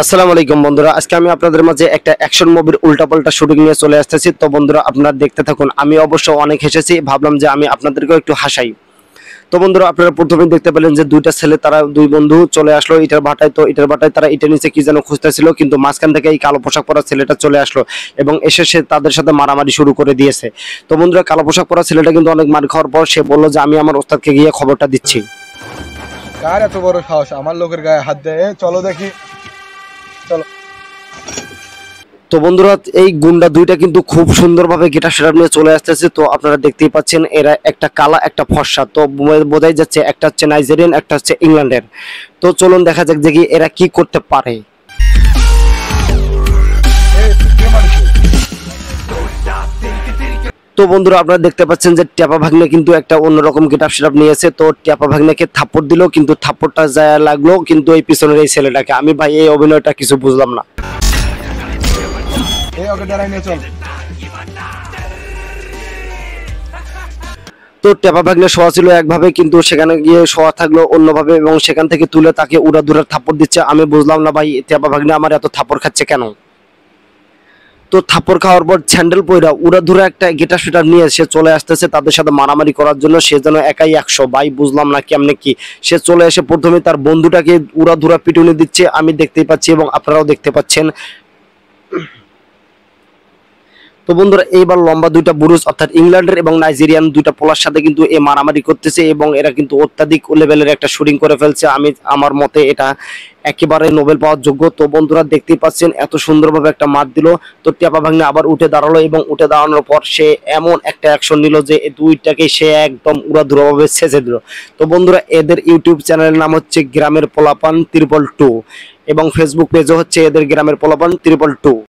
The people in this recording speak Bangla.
আসসালামু আলাইকুম বন্ধুরা, আজকে আমি আপনাদের মাঝে একটা অ্যাকশন মুভির উল্টাপাল্টা শুটিং নিয়ে চলে আসতেছি। তো বন্ধুরা আপনারা দেখতে থাকুন। আমি অবশ্য অনেক হেসেছি, ভাবলাম যে আমি আপনাদেরকেও একটু হাসাই। তো বন্ধুরা আপনারা প্রথমেই দেখতে পেলেন যে দুইটা ছেলে, তারা দুই বন্ধু চলে আসলো ইটার ভাটায়। তো ইটার ভাটায় তারা ইটের নিচে কি যেন খুঁজতেছিল, কিন্তু মাঝখান থেকে এই কালো পোশাক পরা ছেলেটা চলে আসলো এবং এসে সে তাদের সাথে মারামারি শুরু করে দিয়েছে। তো বন্ধুরা কালো পোশাক পরা ছেলেটা কিন্তু অনেক মার খাওয়ার পর সে বললো যে আমি আমার ওস্তাদকে গিয়ে খবরটা দিচ্ছি। কার এত বড় সাহস আমার লোকের গায়ে হাত দেয়? চলো দেখি, চলো। তো বন্ধুরা এই গুন্ডা দুইটা কিন্তু খুব সুন্দরভাবে গিটার সেটআপ নিয়ে চলে আসতেছে। তো আপনারা দেখতেই পাচ্ছেন এরা একটা কালা একটা ফর্সা। তো বোঝাই যাচ্ছে একটা হচ্ছে নাইজেরিয়ান, একটা হচ্ছে ইংল্যান্ডের। তো চলুন দেখা যাক যে এরা কি করতে পারে। তো বন্ধুরা আপনারা দেখতে পাচ্ছেন যে ট্যাপা ভাগ্নে কিন্তু একটা অন্যরকম গেটআপ সেটআপ নিয়েছে। তো ট্যাপা ভাগ্নেকে থাপ্পড় দিল, কিন্তু থাপ্পড়টা যায় লাগলো কিন্তু এই পিছনের এই ছেলেটাকে। আমি ভাই এই অভিনয়টা কিছু বুঝলাম না। তো টেপা ভাগ্নে শোয়া ছিল একভাবে, কিন্তু সেখানে গিয়ে শোয়া থাকলো অন্যভাবে এবং সেখান থেকে তুলে তাকে উড়াধুরা থাপ্পড় দিচ্ছে। আমি বুঝলাম না ভাই টেপা ভাগ্নে আমার এত থাপ্পড় খাচ্ছে কেন। তো থাপ্পড় খাওয়ার পর স্যান্ডেল পয়রা উড়াধুরা একটা গিটার শুটার নিয়ে সে চলে আসতেছে তাদের সাথে মারামারি করার জন্য। সে যেন একাই 100। ভাই বুঝলাম না কেমনে কি সে চলে এসে প্রথমে তার বন্ধুটাকে উড়াধুরা পিটুনি দিচ্ছে, আমি দেখতেই পাচ্ছি এবং আপনারাও দেখতে পাচ্ছেন। তো বন্ধুরা এইবার লম্বা দুইটা বুরুজ অর্থাৎ ইংল্যান্ডের এবং নাইজেরিয়ান দুইটা পোলার সাথে কিন্তু এ মারামারি করতেছে এবং এরা কিন্তু অত্যাধিক লেভেলের একটা শুটিং করে ফেলছে। আমার মতে এটা একেবারে নোবেল পাওয়ার যোগ্য। তো বন্ধুরা দেখতেই পাচ্ছেন এত সুন্দরভাবে একটা মার দিল। তো টেপা ভাগ্নে আবার উঠে দাঁড়ালো এবং উঠে দাঁড়ানোর পর সে এমন একটা অ্যাকশন নিল যে এই দুইটাকে সে একদম উড়াধুরাভাবে ছেঁচে দিল। তো বন্ধুরা এদের ইউটিউব চ্যানেলের নাম হচ্ছে গ্রামের পোলাপান 222 এবং ফেসবুক পেজও হচ্ছে এদের গ্রামের পোলাপান 222।